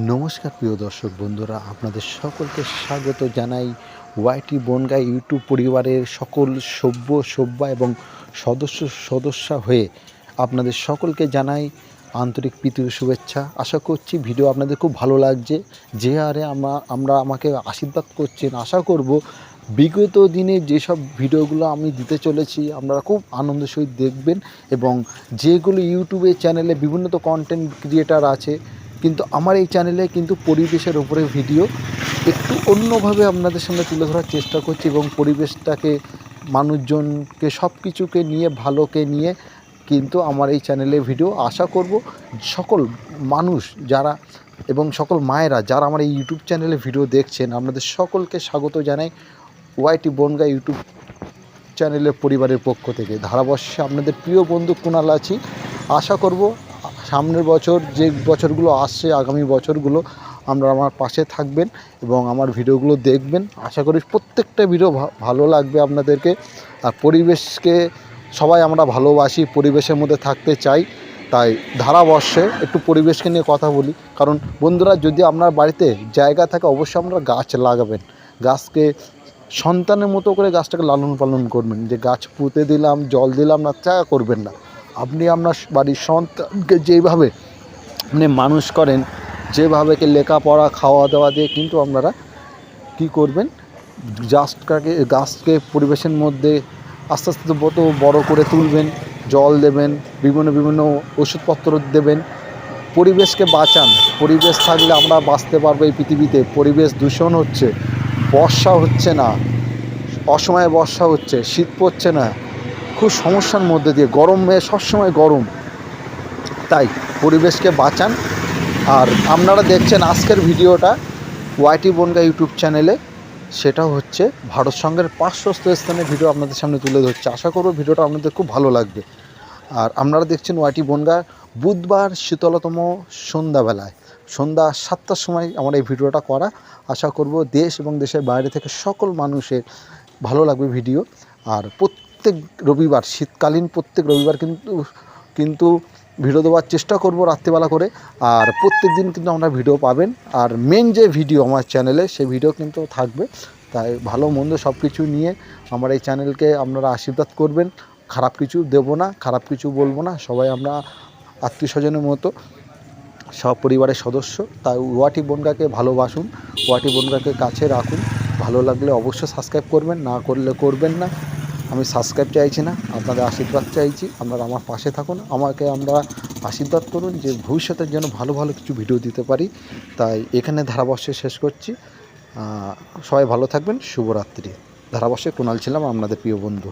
নমস্কার প্রিয় দর্শক বন্ধুরা, আপনাদের সকলকে স্বাগত জানাই ওয়াইটি বনগাঁ ইউটিউব পরিবারের সকল সভ্যা এবং সদস্যা হয়ে আপনাদের সকলকে জানাই আন্তরিক প্রীতি ও শুভেচ্ছা। আশা করছি ভিডিও আপনাদের খুব ভালো লাগছে। যে হারে আমাকে আশীর্বাদ করছেন, আশা করব বিগত দিনে যেসব ভিডিওগুলো আমি দিতে চলেছি আপনারা খুব আনন্দের সহিত দেখবেন। এবং যেগুলো ইউটিউবে চ্যানেলে বিভিন্ন তো কন্টেন্ট ক্রিয়েটার আছে, কিন্তু আমার এই চ্যানেলে কিন্তু পরিবেশের ওপরে ভিডিও একটু অন্যভাবে আপনাদের সামনে তুলে ধরার চেষ্টা করছি এবং পরিবেশটাকে, মানুষজনকে, সব কিছুকে নিয়ে, ভালোকে নিয়ে কিন্তু আমার এই চ্যানেলে ভিডিও। আশা করব সকল মানুষ যারা এবং সকল মায়েরা যারা আমার এই ইউটিউব চ্যানেলে ভিডিও দেখছেন, আপনাদের সকলকে স্বাগত জানাই ওয়াইটি বনগাঁ ইউটিউব চ্যানেলের পরিবারের পক্ষ থেকে। ধারাবর্ষে আপনাদের প্রিয় বন্ধু কুণাল আছি। আশা করব সামনের বছর, যে বছরগুলো আসছে, আগামী বছরগুলো আপনারা আমার পাশে থাকবেন এবং আমার ভিডিওগুলো দেখবেন। আশা করি প্রত্যেকটা ভিডিও ভালো লাগবে আপনাদেরকে। আর পরিবেশকে সবাই আমরা ভালোবাসি, পরিবেশের মধ্যে থাকতে চাই, তাই ধারাবর্ষে একটু পরিবেশকে নিয়ে কথা বলি। কারণ বন্ধুরা, যদি আপনার বাড়িতে জায়গা থাকে অবশ্যই আপনারা গাছ লাগাবেন। গাছকে সন্তানের মতো করে গাছটাকে লালন পালন করবেন। যে গাছ পুঁতে দিলাম, জল দিলাম না, তা করবেন না। আপনি আপনার বাড়ির সন্তানকে যেইভাবে আপনি মানুষ করেন, যেভাবে লেখাপড়া, খাওয়া দাওয়া দিয়ে কিন্তু আপনারা কী করবেন, গাছকে পরিবেশের মধ্যে আস্তে আস্তে বড় করে তুলবেন, জল দেবেন, বিভিন্ন ওষুধপত্র দেবেন। পরিবেশকে বাঁচান। পরিবেশ থাকলে আমরা বাঁচতে পারবো এই পৃথিবীতে। পরিবেশ দূষণ হচ্ছে, বর্ষা হচ্ছে না, অসময়ে বর্ষা হচ্ছে, শীত পড়ছে না, খুব সমস্যার মধ্যে দিয়ে, গরমে সবসময় গরম। তাই পরিবেশকে বাঁচান। আর আপনারা দেখছেন আজকের ভিডিওটা ওয়াইটি বনগাঁ ইউটিউব চ্যানেলে, সেটা হচ্ছে ভারত সঙ্গের 500 স্থানের ভিডিও আপনাদের সামনে তুলে ধরছে। আশা করব ভিডিওটা আপনাদের খুব ভালো লাগবে। আর আপনারা দেখছেন ওয়াইটি বনগাঁ, বুধবার শীতলতম সন্ধ্যাবেলায়, সন্ধ্যা 7টার সময় আমার এই ভিডিওটা করা। আশা করব দেশ এবং দেশের বাইরে থেকে সকল মানুষের ভালো লাগবে ভিডিও। আর প্রত্যেক রবিবার, শীতকালীন প্রত্যেক রবিবার কিন্তু ভিডিও দেওয়ার চেষ্টা করব রাত্রিবেলা করে। আর প্রত্যেক দিন কিন্তু আপনারা ভিডিও পাবেন। আর মেন যে ভিডিও আমার চ্যানেলে, সেই ভিডিও কিন্তু থাকবে। তাই ভালো মন্দ সব কিছু নিয়ে আমার এই চ্যানেলকে আপনারা আশীর্বাদ করবেন। খারাপ কিছু দেবো না, খারাপ কিছু বলবো না। সবাই আমরা আত্মীয় স্বজনের মতো, সব পরিবারের সদস্য। তাই ওয়াইটি বনগাঁকে ভালোবাসুন, ওয়াইটি বনগাঁকে কাছে রাখুন। ভালো লাগলে অবশ্যই সাবস্ক্রাইব করবেন, না করলে করবেন না। আমি সাবস্ক্রাইব চাইছি না, আপনাদের আশীর্বাদ চাইছি। আপনারা আমার পাশে থাকুন, আমাকে আমরা আশীর্বাদ করুন যে ভবিষ্যতের জন্য ভালো ভালো কিছু ভিডিও দিতে পারি। তাই এখানে ধারাবর্ষে শেষ করছি। সবাই ভালো থাকবেন। শুভরাত্রি। ধারাবর্ষে কুণাল ছিলাম, আপনাদের প্রিয় বন্ধু।